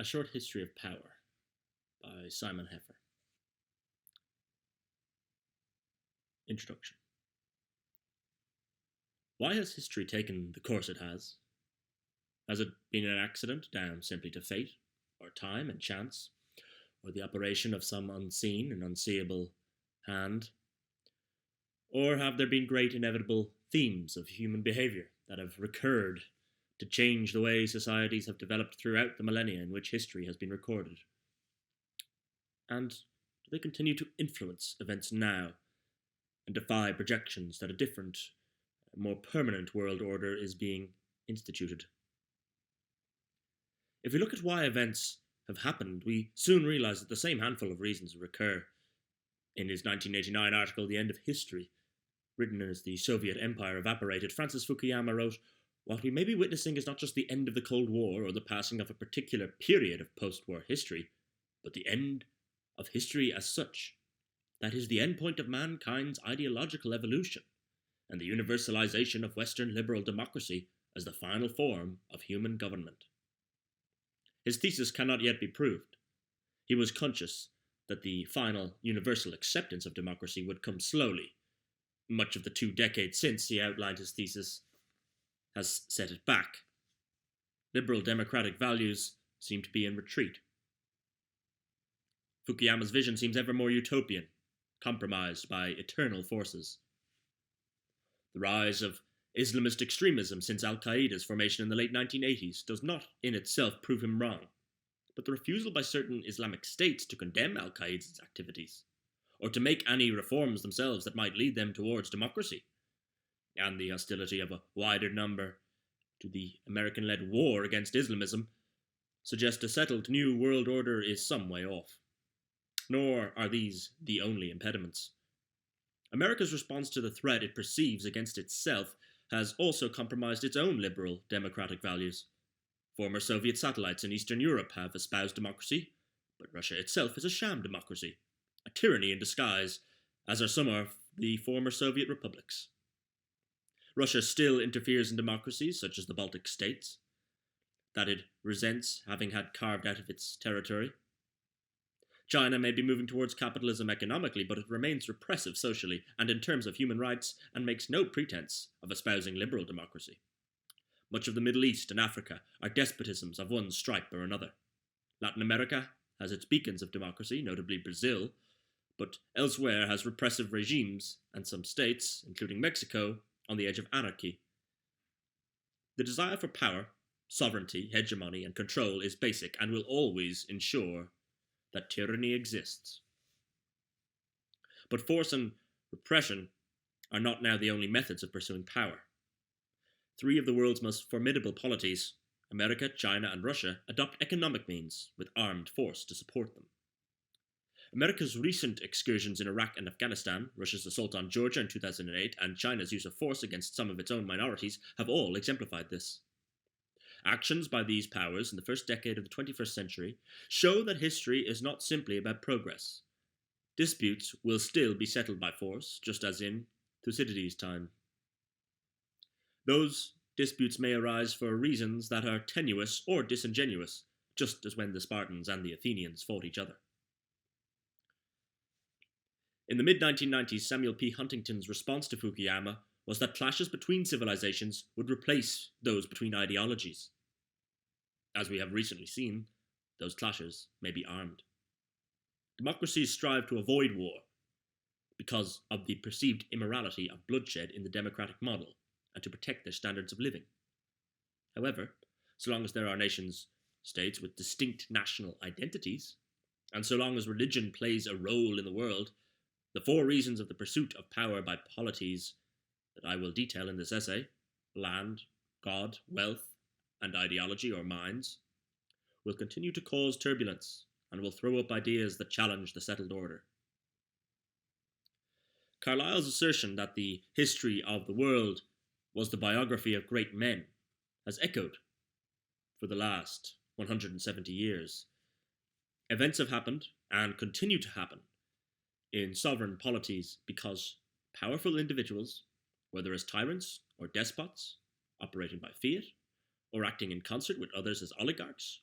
A Short History of Power by Simon Heffer. Introduction. Why has history taken the course it has? Has it been an accident down simply to fate, or time and chance, or the operation of some unseen and unseeable hand? Or have there been great inevitable themes of human behavior that have recurred to change the way societies have developed throughout the millennia in which history has been recorded? And do they continue to influence events now and defy projections that a different, more permanent world order is being instituted? If we look at why events have happened, we soon realize that the same handful of reasons recur. In his 1989 article, The End of History, written as the Soviet Empire evaporated, Francis Fukuyama wrote, "What we may be witnessing is not just the end of the Cold War or the passing of a particular period of post-war history, but the end of history as such. That is the end point of mankind's ideological evolution, and the universalization of Western liberal democracy as the final form of human government." His thesis cannot yet be proved. He was conscious that the final universal acceptance of democracy would come slowly. Much of the 2 decades since he outlined his thesis has set it back. Liberal democratic values seem to be in retreat. Fukuyama's vision seems ever more utopian, compromised by eternal forces. The rise of Islamist extremism since Al-Qaeda's formation in the late 1980s does not in itself prove him wrong, but the refusal by certain Islamic states to condemn Al-Qaeda's activities, or to make any reforms themselves that might lead them towards democracy, and the hostility of a wider number to the American-led war against Islamism, suggest a settled new world order is some way off. Nor are these the only impediments. America's response to the threat it perceives against itself has also compromised its own liberal democratic values. Former Soviet satellites in Eastern Europe have espoused democracy, but Russia itself is a sham democracy, a tyranny in disguise, as are some of the former Soviet republics. Russia still interferes in democracies such as the Baltic states, that it resents having had carved out of its territory. China may be moving towards capitalism economically, but it remains repressive socially and in terms of human rights, and makes no pretense of espousing liberal democracy. Much of the Middle East and Africa are despotisms of one stripe or another. Latin America has its beacons of democracy, notably Brazil, but elsewhere has repressive regimes, and some states, including Mexico, on the edge of anarchy. The desire for power, sovereignty, hegemony, and control is basic and will always ensure that tyranny exists. But force and repression are not now the only methods of pursuing power. 3 of the world's most formidable polities, America, China, and Russia, adopt economic means with armed force to support them. America's recent excursions in Iraq and Afghanistan, Russia's assault on Georgia in 2008, and China's use of force against some of its own minorities have all exemplified this. Actions by these powers in the first decade of the 21st century show that history is not simply about progress. Disputes will still be settled by force, just as in Thucydides' time. Those disputes may arise for reasons that are tenuous or disingenuous, just as when the Spartans and the Athenians fought each other. In the mid-1990s, Samuel P. Huntington's response to Fukuyama was that clashes between civilizations would replace those between ideologies. As we have recently seen, those clashes may be armed. Democracies strive to avoid war because of the perceived immorality of bloodshed in the democratic model and to protect their standards of living. However, so long as there are nation-states with distinct national identities, and so long as religion plays a role in the world, the 4 reasons of the pursuit of power by polities that I will detail in this essay, land, God, wealth, and ideology or minds, will continue to cause turbulence and will throw up ideas that challenge the settled order. Carlyle's assertion that the history of the world was the biography of great men has echoed for the last 170 years. Events have happened and continue to happen in sovereign polities because powerful individuals, whether as tyrants or despots, operating by fiat, or acting in concert with others as oligarchs,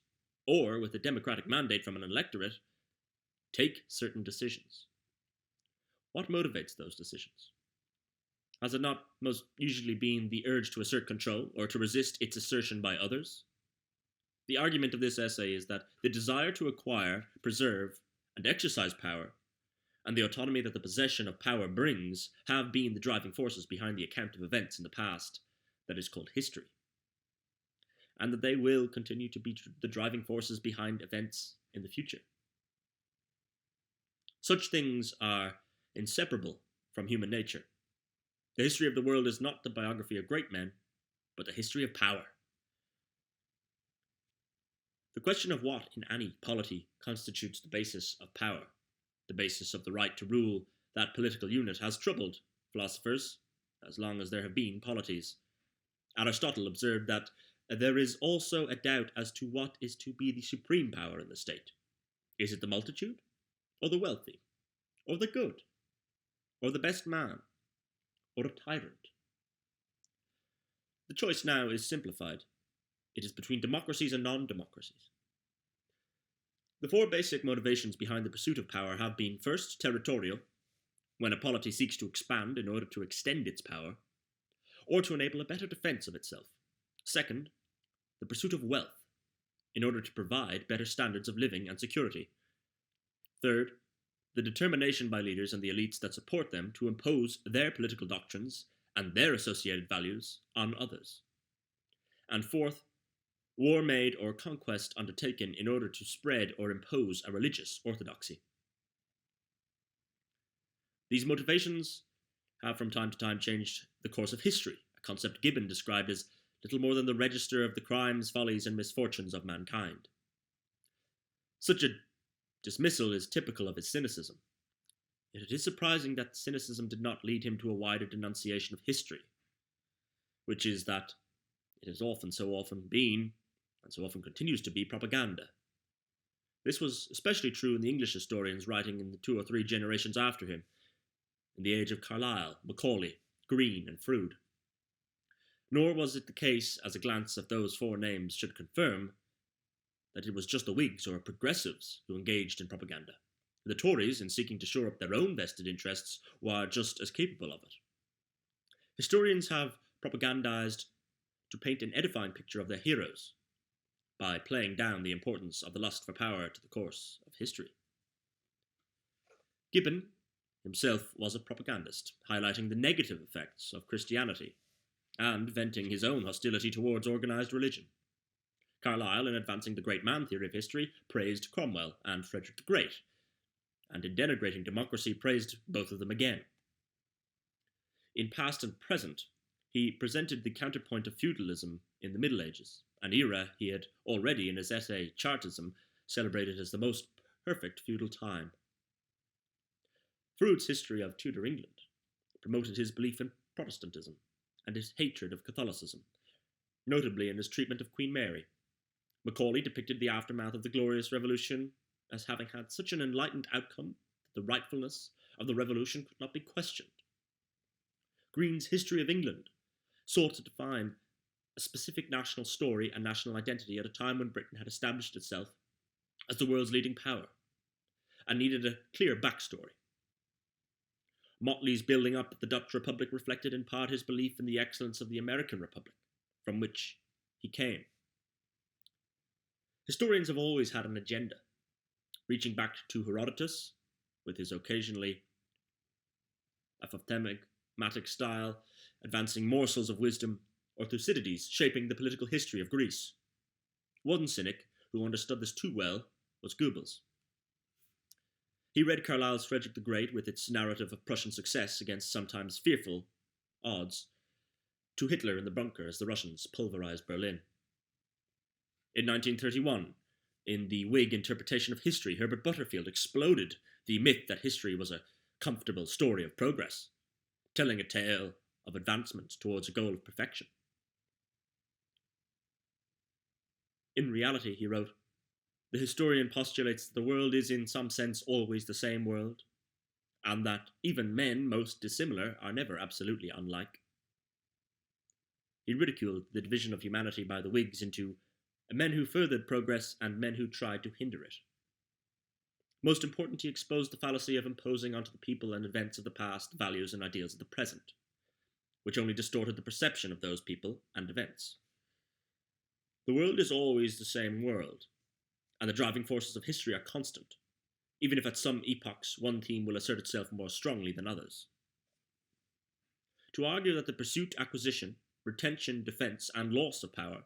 or with a democratic mandate from an electorate, take certain decisions. What motivates those decisions? Has it not most usually been the urge to assert control or to resist its assertion by others? The argument of this essay is that the desire to acquire, preserve, and exercise power, and the autonomy that the possession of power brings, have been the driving forces behind the account of events in the past that is called history, and that they will continue to be the driving forces behind events in the future. Such things are inseparable from human nature. The history of the world is not the biography of great men, but the history of power. The question of what, in any polity, constitutes the basis of power, the basis of the right to rule that political unit, has troubled philosophers as long as there have been polities. Aristotle observed that there is also a doubt as to what is to be the supreme power in the state. Is it the multitude, or the wealthy, or the good, or the best man, or a tyrant? The choice now is simplified. It is between democracies and non-democracies. The four basic motivations behind the pursuit of power have been: first, territorial, when a polity seeks to expand in order to extend its power, or to enable a better defense of itself. Second, the pursuit of wealth, in order to provide better standards of living and security. Third, the determination by leaders and the elites that support them to impose their political doctrines and their associated values on others. And fourth, war made or conquest undertaken in order to spread or impose a religious orthodoxy. These motivations have from time to time changed the course of history, a concept Gibbon described as little more than the register of the crimes, follies, and misfortunes of mankind. Such a dismissal is typical of his cynicism. Yet it is surprising that cynicism did not lead him to a wider denunciation of history, which is that it has so often been, and so often continues to be, propaganda. This was especially true in the English historians writing in the 2 or 3 generations after him, in the age of Carlyle, Macaulay, Green, and Froude. Nor was it the case, as a glance at those 4 names should confirm, that it was just the Whigs or progressives who engaged in propaganda. The Tories, in seeking to shore up their own vested interests, were just as capable of it. Historians have propagandized to paint an edifying picture of their heroes, by playing down the importance of the lust for power to the course of history. Gibbon himself was a propagandist, highlighting the negative effects of Christianity, and venting his own hostility towards organised religion. Carlyle, in advancing the great man theory of history, praised Cromwell and Frederick the Great, and in denigrating democracy praised both of them again. In Past and Present, he presented the counterpoint of feudalism in the Middle Ages, an era he had already, in his essay Chartism, celebrated as the most perfect feudal time. Froude's history of Tudor England promoted his belief in Protestantism and his hatred of Catholicism, notably in his treatment of Queen Mary. Macaulay depicted the aftermath of the Glorious Revolution as having had such an enlightened outcome that the rightfulness of the revolution could not be questioned. Green's History of England sought to define a specific national story and national identity at a time when Britain had established itself as the world's leading power and needed a clear backstory. Motley's building up of the Dutch Republic reflected in part his belief in the excellence of the American Republic, from which he came. Historians have always had an agenda, reaching back to Herodotus, with his occasionally apothematic style, advancing morsels of wisdom, or Thucydides shaping the political history of Greece. One cynic who understood this too well was Goebbels. He read Carlyle's Frederick the Great with its narrative of Prussian success against sometimes fearful odds to Hitler in the bunker as the Russians pulverized Berlin. In 1931, in the Whig interpretation of history, Herbert Butterfield exploded the myth that history was a comfortable story of progress, telling a tale of advancement towards a goal of perfection. In reality, he wrote, the historian postulates that the world is in some sense always the same world, and that even men most dissimilar are never absolutely unlike. He ridiculed the division of humanity by the Whigs into men who furthered progress and men who tried to hinder it. Most important, he exposed the fallacy of imposing onto the people and events of the past values and ideals of the present, which only distorted the perception of those people and events. The world is always the same world, and the driving forces of history are constant, even if at some epochs one theme will assert itself more strongly than others. To argue that the pursuit, acquisition, retention, defense, and loss of power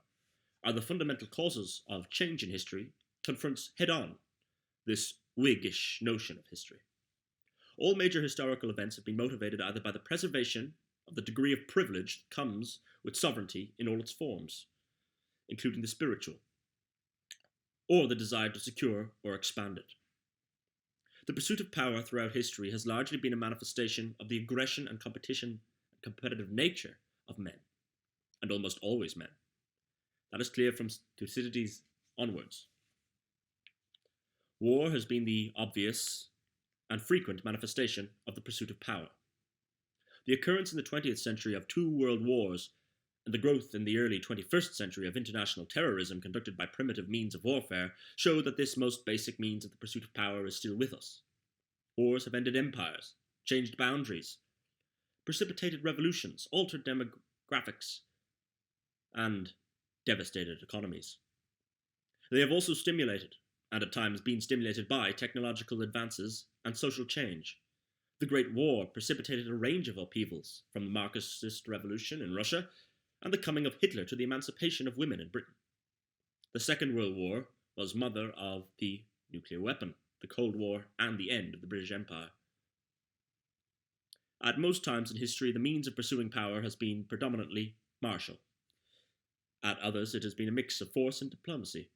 are the fundamental causes of change in history confronts head-on this Whiggish notion of history. All major historical events have been motivated either by the preservation of the degree of privilege that comes with sovereignty in all its forms, including the spiritual, or the desire to secure or expand it. The pursuit of power throughout history has largely been a manifestation of the aggression and competition and competitive nature of men, and almost always men. That is clear from Thucydides onwards. War has been the obvious and frequent manifestation of the pursuit of power. The occurrence in the 20th century of 2 world wars and the growth in the early 21st century of international terrorism conducted by primitive means of warfare show that this most basic means of the pursuit of power is still with us. Wars have ended empires, changed boundaries, precipitated revolutions, altered demographics, and devastated economies. They have also stimulated, and at times been stimulated by, technological advances and social change. The Great War precipitated a range of upheavals, from the Marxist Revolution in Russia and the coming of Hitler to the emancipation of women in Britain. The Second World War was mother of the nuclear weapon, the Cold War, and the end of the British Empire. At most times in history, the means of pursuing power has been predominantly martial. At others, it has been a mix of force and diplomacy,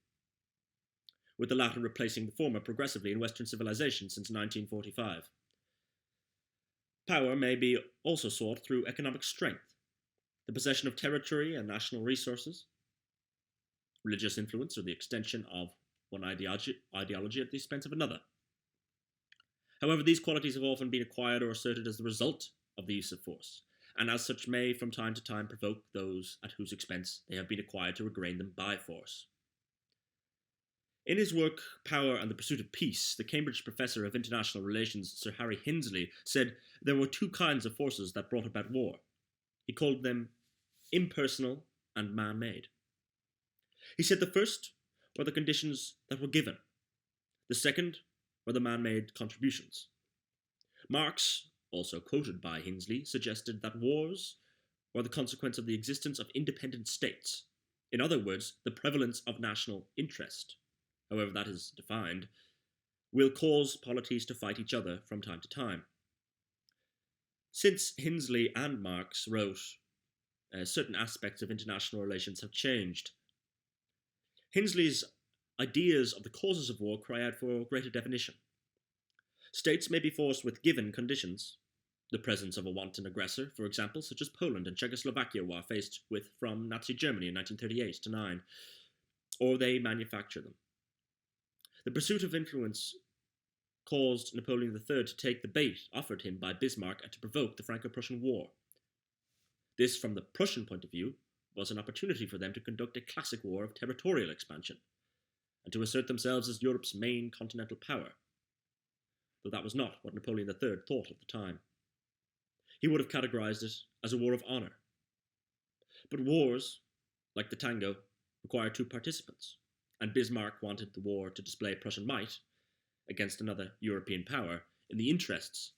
with the latter replacing the former progressively in Western civilization since 1945. Power may be also sought through economic strength, the possession of territory and national resources, religious influence, or the extension of one ideology at the expense of another. However, these qualities have often been acquired or asserted as the result of the use of force, and as such may from time to time provoke those at whose expense they have been acquired to regain them by force. In his work, Power and the Pursuit of Peace, the Cambridge professor of international relations, Sir Harry Hinsley, said there were 2 kinds of forces that brought about war. He called them impersonal and man-made. He said the first were the conditions that were given. The second were the man-made contributions. Marx, also quoted by Hinsley, suggested that wars were the consequence of the existence of independent states. In other words, the prevalence of national interest, however that is defined, will cause polities to fight each other from time to time. Since Hinsley and Marx wrote, certain aspects of international relations have changed. Hinsley's ideas of the causes of war cry out for greater definition. States may be forced with given conditions, the presence of a wanton aggressor, for example, such as Poland and Czechoslovakia were faced with from Nazi Germany in 1938 to 9, or they manufacture them. The pursuit of influence caused Napoleon III to take the bait offered him by Bismarck and to provoke the Franco-Prussian War. This, from the Prussian point of view, was an opportunity for them to conduct a classic war of territorial expansion and to assert themselves as Europe's main continental power, though that was not what Napoleon III thought at the time. He would have categorized it as a war of honor. But wars, like the tango, require 2 participants, and Bismarck wanted the war to display Prussian might against another European power in the interests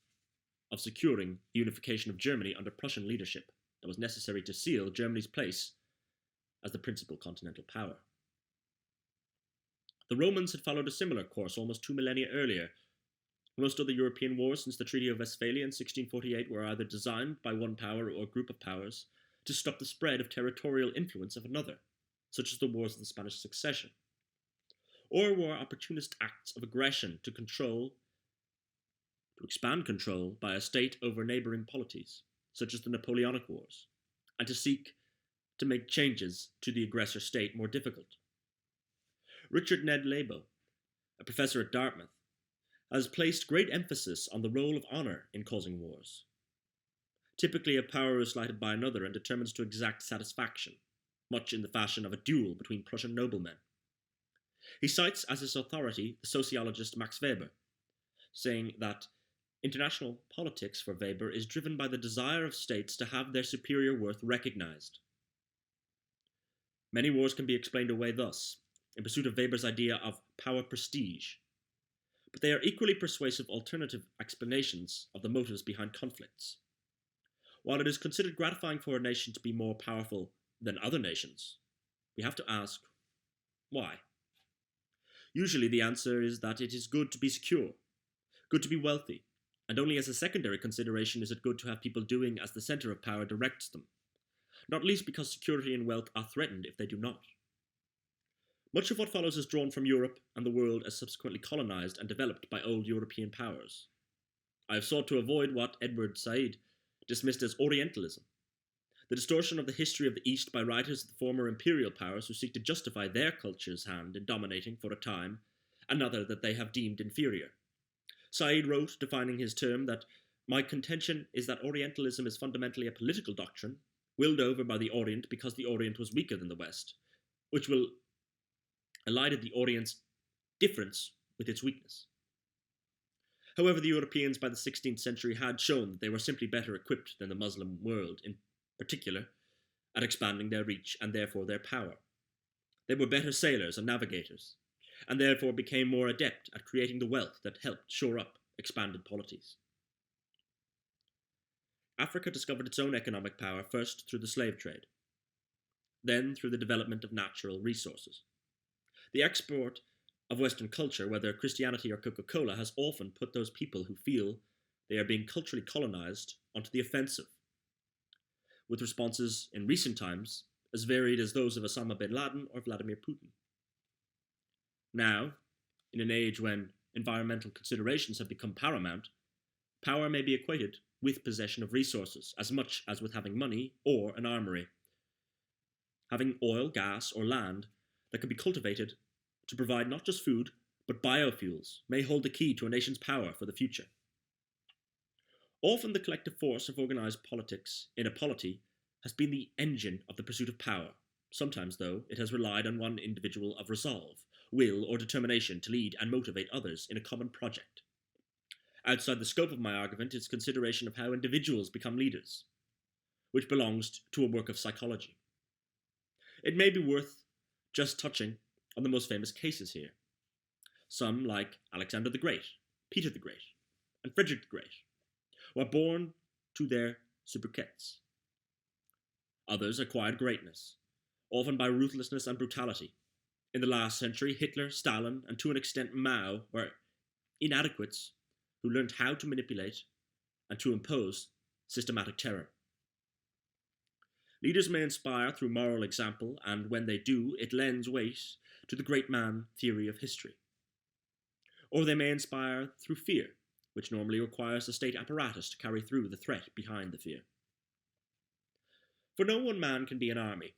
of securing the unification of Germany under Prussian leadership that was necessary to seal Germany's place as the principal continental power. The Romans had followed a similar course almost 2 millennia earlier. Most other European wars since the Treaty of Westphalia in 1648 were either designed by one power or group of powers to stop the spread of territorial influence of another, such as the Wars of the Spanish Succession, or were opportunist acts of aggression to expand control by a state over neighboring polities, such as the Napoleonic Wars, and to seek to make changes to the aggressor state more difficult. Richard Ned Labo, a professor at Dartmouth, has placed great emphasis on the role of honor in causing wars. Typically, a power is slighted by another and determines to exact satisfaction. much in the fashion of a duel between Prussian noblemen. He cites as his authority the sociologist Max Weber, saying that international politics for Weber is driven by the desire of states to have their superior worth recognized. Many wars can be explained away thus, in pursuit of Weber's idea of power prestige, but they are equally persuasive alternative explanations of the motives behind conflicts. While it is considered gratifying for a nation to be more powerful than other nations, we have to ask, why? Usually the answer is that it is good to be secure, good to be wealthy, and only as a secondary consideration is it good to have people doing as the center of power directs them, not least because security and wealth are threatened if they do not. Much of what follows is drawn from Europe and the world as subsequently colonized and developed by old European powers. I have sought to avoid what Edward Said dismissed as Orientalism, the distortion of the history of the East by writers of the former imperial powers who seek to justify their culture's hand in dominating, for a time, another that they have deemed inferior. Said wrote, defining his term, that my contention is that Orientalism is fundamentally a political doctrine, willed over by the Orient because the Orient was weaker than the West, which will elided the Orient's difference with its weakness. However, the Europeans by the 16th century had shown that they were simply better equipped than the Muslim world, in particular, at expanding their reach and therefore their power. They were better sailors and navigators, and therefore became more adept at creating the wealth that helped shore up expanded polities. Africa discovered its own economic power first through the slave trade, then through the development of natural resources. The export of Western culture, whether Christianity or Coca-Cola, has often put those people who feel they are being culturally colonized onto the offensive, with responses in recent times as varied as those of Osama bin Laden or Vladimir Putin. Now, in an age when environmental considerations have become paramount, power may be equated with possession of resources as much as with having money or an armory. Having oil, gas, or land that can be cultivated to provide not just food, but biofuels may hold the key to a nation's power for the future. Often the collective force of organized politics in a polity has been the engine of the pursuit of power. Sometimes, though, it has relied on one individual of resolve, will, or determination to lead and motivate others in a common project. Outside the scope of my argument is consideration of how individuals become leaders, which belongs to a work of psychology. It may be worth just touching on the most famous cases here. Some, like Alexander the Great, Peter the Great, and Frederick the Great, were born to their sobriquets. Others acquired greatness, often by ruthlessness and brutality. In the last century, Hitler, Stalin, and to an extent Mao were inadequates who learned how to manipulate and to impose systematic terror. Leaders may inspire through moral example, and when they do, it lends weight to the great man theory of history. Or they may inspire through fear, which normally requires a state apparatus to carry through the threat behind the fear. For no one man can be an army.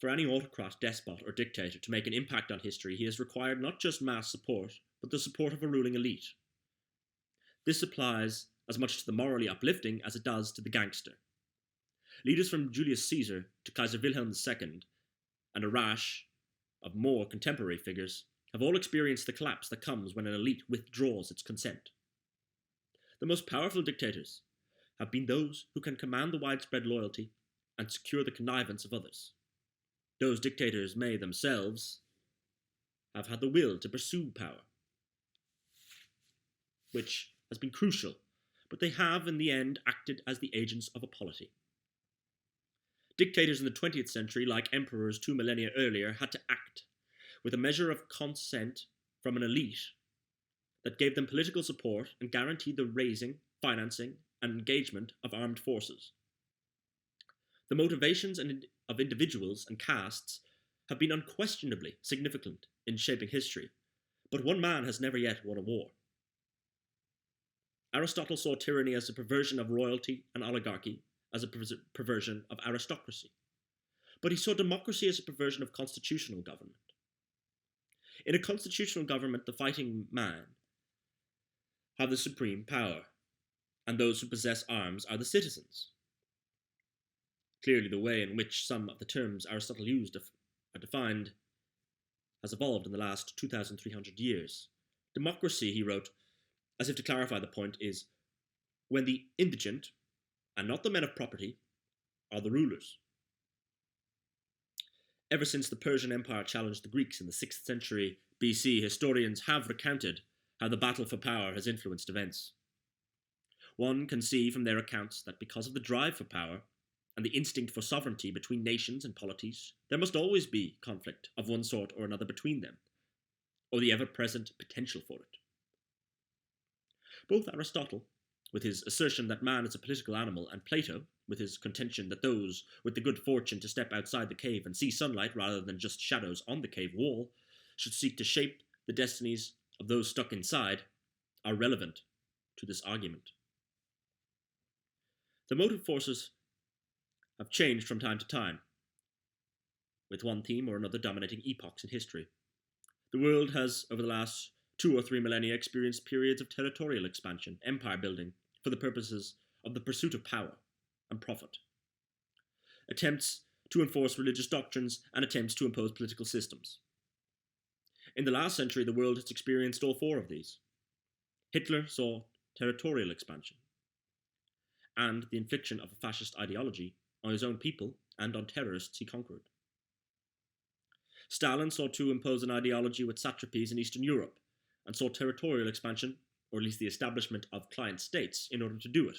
For any autocrat, despot, or dictator to make an impact on history, he has required not just mass support, but the support of a ruling elite. This applies as much to the morally uplifting as it does to the gangster. Leaders from Julius Caesar to Kaiser Wilhelm II, and a rash of more contemporary figures, have all experienced the collapse that comes when an elite withdraws its consent. The most powerful dictators have been those who can command the widespread loyalty and secure the connivance of others. Those dictators may themselves have had the will to pursue power, which has been crucial, but they have in the end acted as the agents of a polity. Dictators in the 20th century, like emperors 2 millennia earlier, had to act with a measure of consent from an elite that gave them political support and guaranteed the raising, financing, and engagement of armed forces. The motivations of individuals and castes have been unquestionably significant in shaping history, but one man has never yet won a war. Aristotle saw tyranny as a perversion of royalty and oligarchy, as a perversion of aristocracy. But he saw democracy as a perversion of constitutional government. In a constitutional government, the fighting man have the supreme power, and those who possess arms are the citizens. Clearly, the way in which some of the terms Aristotle used are defined has evolved in the last 2,300 years. Democracy, he wrote, as if to clarify the point, is when the indigent, and not the men of property, are the rulers. Ever since the Persian Empire challenged the Greeks in the 6th century BC, historians have recounted how the battle for power has influenced events. One can see from their accounts that because of the drive for power and the instinct for sovereignty between nations and polities, there must always be conflict of one sort or another between them, or the ever-present potential for it. Both Aristotle, with his assertion that man is a political animal, and Plato, with his contention that those with the good fortune to step outside the cave and see sunlight rather than just shadows on the cave wall, should seek to shape the destinies of those stuck inside, are relevant to this argument. The motive forces have changed from time to time, with one theme or another dominating epochs in history. The world has, over the last 2 or 3 millennia, experienced periods of territorial expansion, empire building, for the purposes of the pursuit of power and profit. Attempts to enforce religious doctrines and attempts to impose political systems. In the last century, the world has experienced all 4 of these. Hitler saw territorial expansion and the infliction of a fascist ideology on his own people and on terrorists he conquered. Stalin sought to impose an ideology with satrapies in Eastern Europe and saw territorial expansion, or at least the establishment of client states, in order to do it.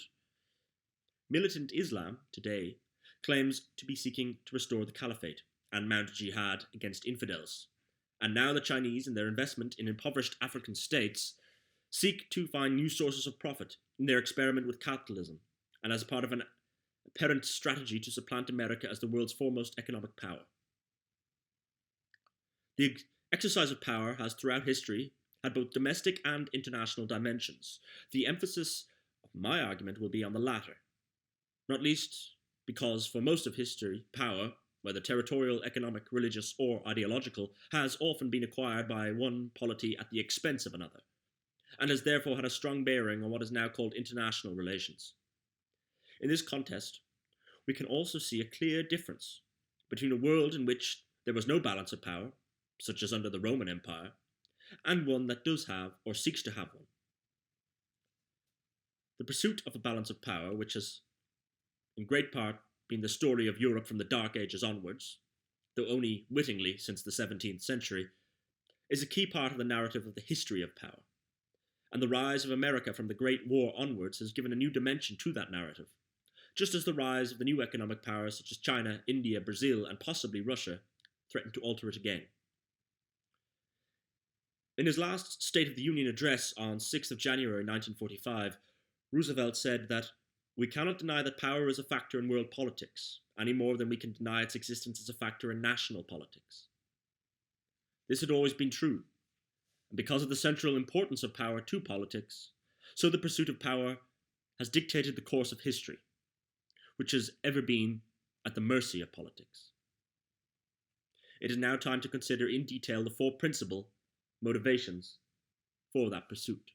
Militant Islam, today, claims to be seeking to restore the caliphate and mount jihad against infidels. And now the Chinese, in their investment in impoverished African states, seek to find new sources of profit in their experiment with capitalism, and as part of an apparent strategy to supplant America as the world's foremost economic power. The exercise of power has, throughout history, had both domestic and international dimensions. The emphasis of my argument will be on the latter, not least because for most of history, power, whether territorial, economic, religious, or ideological, has often been acquired by one polity at the expense of another, and has therefore had a strong bearing on what is now called international relations. In this context, we can also see a clear difference between a world in which there was no balance of power, such as under the Roman Empire, and one that does have or seeks to have one. The pursuit of a balance of power, which has in great part been the story of Europe from the Dark Ages onwards, though only wittingly since the 17th century, is a key part of the narrative of the history of power. And the rise of America from the Great War onwards has given a new dimension to that narrative, just as the rise of the new economic powers such as China, India, Brazil, and possibly Russia threaten to alter it again. In his last State of the Union address on 6th of January 1945, Roosevelt said that we cannot deny that power is a factor in world politics, any more than we can deny its existence as a factor in national politics. This had always been true, and because of the central importance of power to politics, so the pursuit of power has dictated the course of history, which has ever been at the mercy of politics. It is now time to consider in detail the 4 principal motivations for that pursuit.